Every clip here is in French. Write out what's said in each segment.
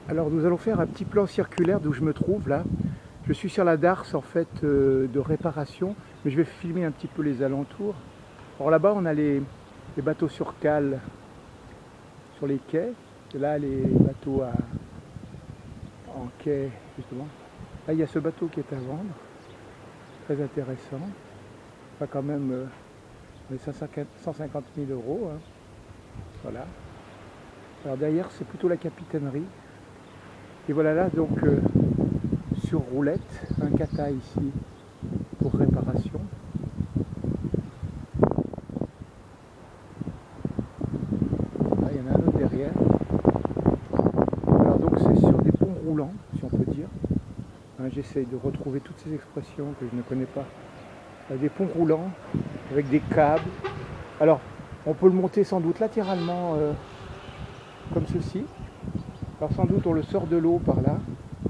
Alors nous allons faire un petit plan circulaire d'où je me trouve là. Je suis sur la darse en fait de réparation, mais je vais filmer un petit peu les alentours. Alors là-bas on a les bateaux sur cale sur les quais, et là les bateaux en quai justement. Là il y a ce bateau qui est à vendre, très intéressant. Enfin quand même on est 150 000 euros. Hein. Voilà. Alors derrière c'est plutôt la capitainerie. Et voilà là donc sur roulette, un kata ici pour réparation. Là, il y en a un autre derrière. Alors donc c'est sur des ponts roulants, si on peut dire. Hein, j'essaye de retrouver toutes ces expressions que je ne connais pas. Des ponts roulants avec des câbles. Alors on peut le monter sans doute latéralement comme ceci. Alors sans doute on le sort de l'eau par là.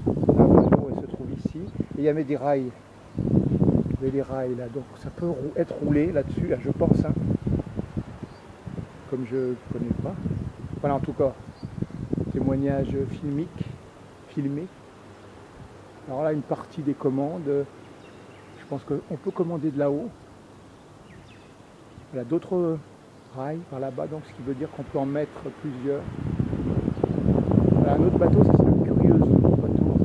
L'eau elle se trouve ici. Et il y a des rails. Il y a des rails là, donc ça peut être roulé là-dessus, là, je pense. Hein. Comme je ne connais pas. Voilà en tout cas, témoignage filmé. Alors là une partie des commandes. Je pense qu'on peut commander de là-haut. Voilà d'autres rails par là-bas, donc ce qui veut dire qu'on peut en mettre plusieurs. Voilà, un autre bateau, ça c'est le curieux bateau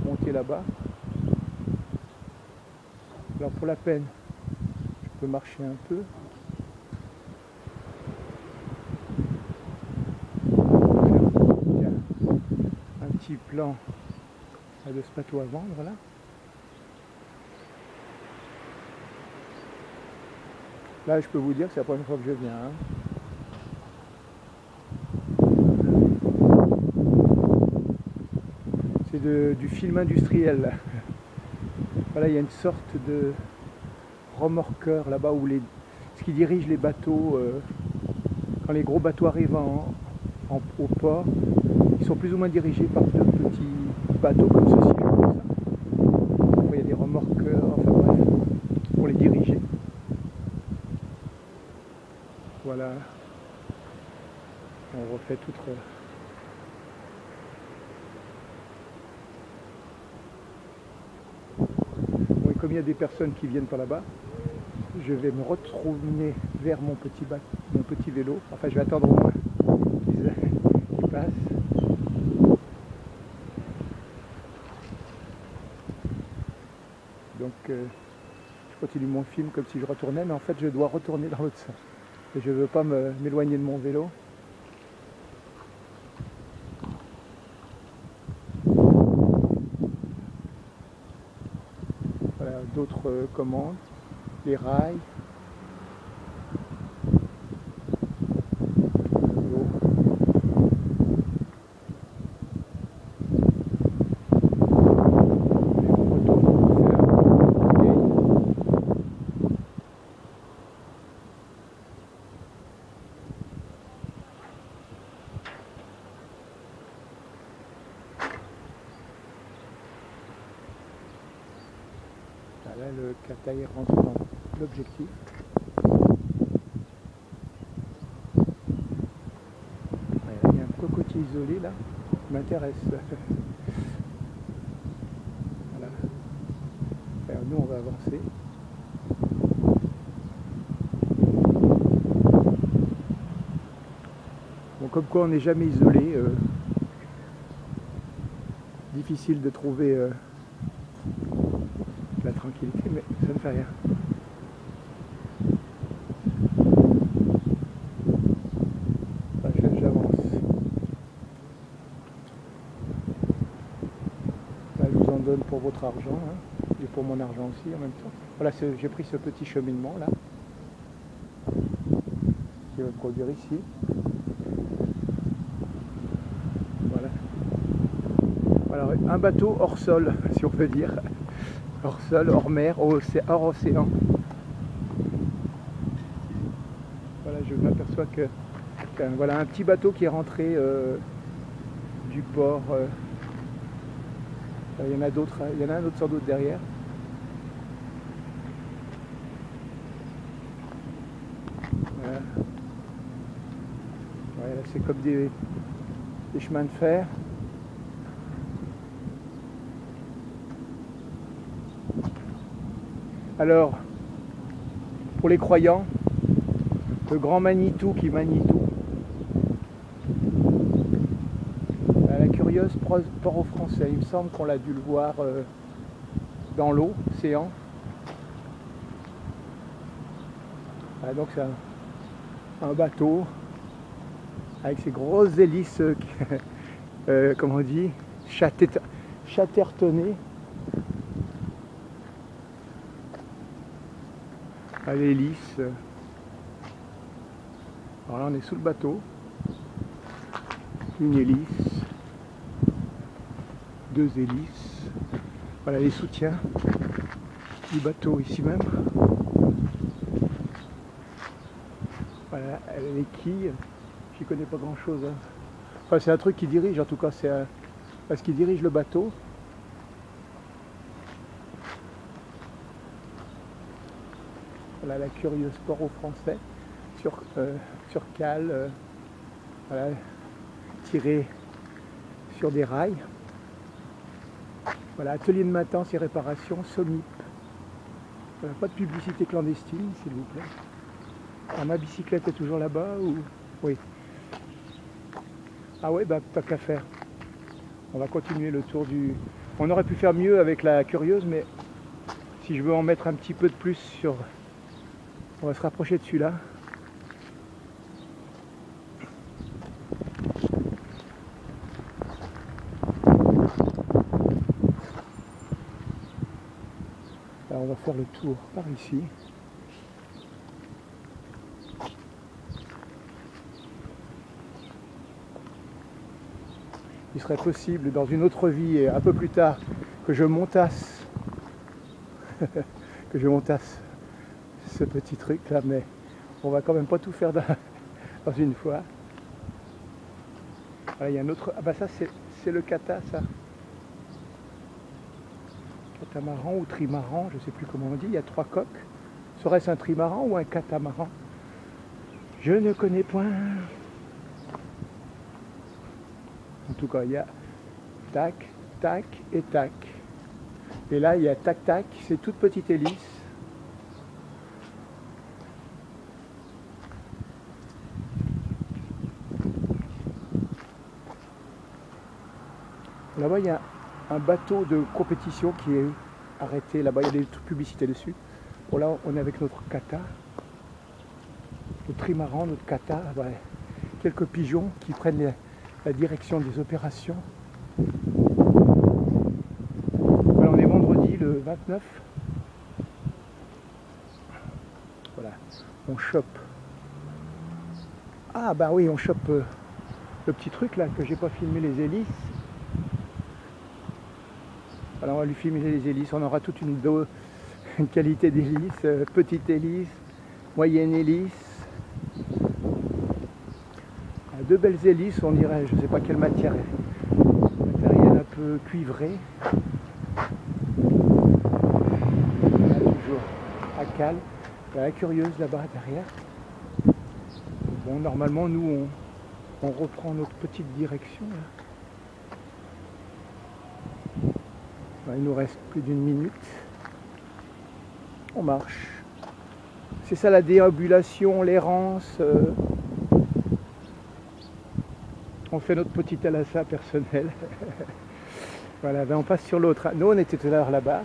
monté là-bas. Alors pour la peine, je peux marcher un peu. Il y a un petit plan de ce bateau à vendre là. Là je peux vous dire que c'est la première fois que je viens. Hein. C'est du film industriel. Voilà, il y a une sorte de remorqueur là-bas où ce qui dirige les bateaux, quand les gros bateaux arrivent au port, ils sont plus ou moins dirigés par deux petits bateaux comme ceci, je pense. Il y a des remorqueurs, enfin bref, pour les diriger. Voilà, on refait toute. Comme il y a des personnes qui viennent par là-bas, je vais me retourner vers mon petit vélo. Enfin, je vais attendre au moins qu'ils passent. Donc, je continue mon film comme si je retournais, mais en fait, je dois retourner dans l'autre sens. Et je ne veux pas m'éloigner de mon vélo. Voilà, d'autres commandes, les rails. Là, le kata rentre dans l'objectif. Il y a un cocotier isolé là, qui m'intéresse. Voilà. Alors, nous, on va avancer. Bon, comme quoi, on n'est jamais isolé. Difficile de trouver la tranquillité, mais ça ne fait rien. J'avance. Là, je vous en donne pour votre argent, hein, et pour mon argent aussi en même temps. Voilà, j'ai pris ce petit cheminement là, qui va produire ici. Voilà. Alors, un bateau hors sol, si on peut dire. Hors sol, hors mer, hors océan. Voilà, je m'aperçois que voilà un petit bateau qui est rentré du port. Il y en a d'autres, il y en a un autre sans doute derrière. Voilà. Ouais, c'est comme des chemins de fer. Alors, pour les croyants, le grand Manitou qui manie tout. La curieuse port aux Français. Il me semble qu'on l'a dû le voir dans l'eau, océan. Voilà, donc c'est un bateau avec ses grosses hélices, comment on dit, chattertonnées. À l'hélice. Alors là on est sous le bateau. Une hélice. Deux hélices. Voilà les soutiens du bateau ici même. Voilà les quilles. J'y connais pas grand chose. Hein. Enfin c'est un truc qui dirige, en tout cas c'est parce qu'il dirige le bateau. Voilà la curieuse port aux Français sur cale, voilà, tirée sur des rails. Voilà, atelier de maintenance et réparation, SOMIP. Voilà, pas de publicité clandestine, s'il vous plaît. Alors, ma bicyclette est toujours là-bas ou... Oui. Ah ouais, bah pas qu'à faire. On va continuer le tour du... On aurait pu faire mieux avec la curieuse, mais si je veux en mettre un petit peu de plus sur... On va se rapprocher de celui-là. Alors on va faire le tour par ici. Il serait possible dans une autre vie et un peu plus tard que je montasse ce petit truc là, mais on va quand même pas tout faire dans une fois. Voilà, il y a un autre. Ah bah ça c'est le kata, ça. Catamaran ou trimaran, je sais plus comment on dit, il y a 3 coques. Serait-ce un trimaran ou un catamaran? Je ne connais point. En tout cas, il y a tac, tac et tac. Et là, il y a tac, tac, c'est toute petite hélice. Là-bas, il y a un bateau de compétition qui est arrêté. Là-bas, il y a des publicités dessus. Bon, là, on est avec notre kata. Notre trimaran, notre kata. Ouais. Quelques pigeons qui prennent la direction des opérations. Voilà, on est vendredi, le 29. Voilà, on chope. Ah bah oui, on chope le petit truc là que j'ai pas filmé, les hélices. Alors on va lui filmer les hélices, on aura toute une qualité d'hélice, petite hélice, moyenne hélice. Deux belles hélices, on dirait, je sais pas quelle matière, matériel un peu cuivré. Voilà, toujours à cale. La curieuse là-bas derrière. Bon, normalement nous on reprend notre petite direction là. Il nous reste plus d'une minute. On marche. C'est ça la déambulation, l'errance. On fait notre petit LSA personnel. Voilà, ben on passe sur l'autre. Nous on était tout à l'heure là-bas.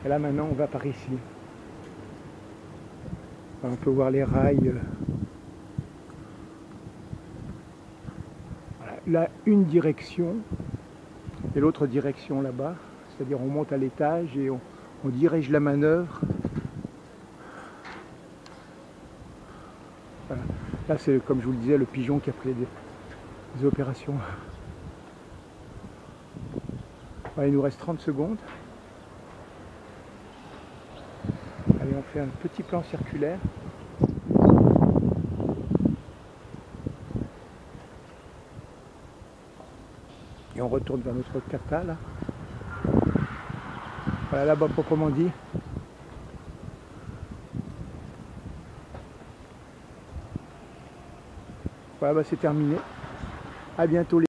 Et là maintenant on va par ici. On peut voir les rails. Voilà, là une direction et l'autre direction là-bas. C'est-à-dire on monte à l'étage et on dirige la manœuvre. Voilà. Là c'est comme je vous le disais le pigeon qui a pris des opérations. Voilà, il nous reste 30 secondes. Allez, on fait un petit plan circulaire. Et on retourne vers notre kata là. Voilà, là-bas proprement dit. Voilà, bah, c'est terminé. À bientôt les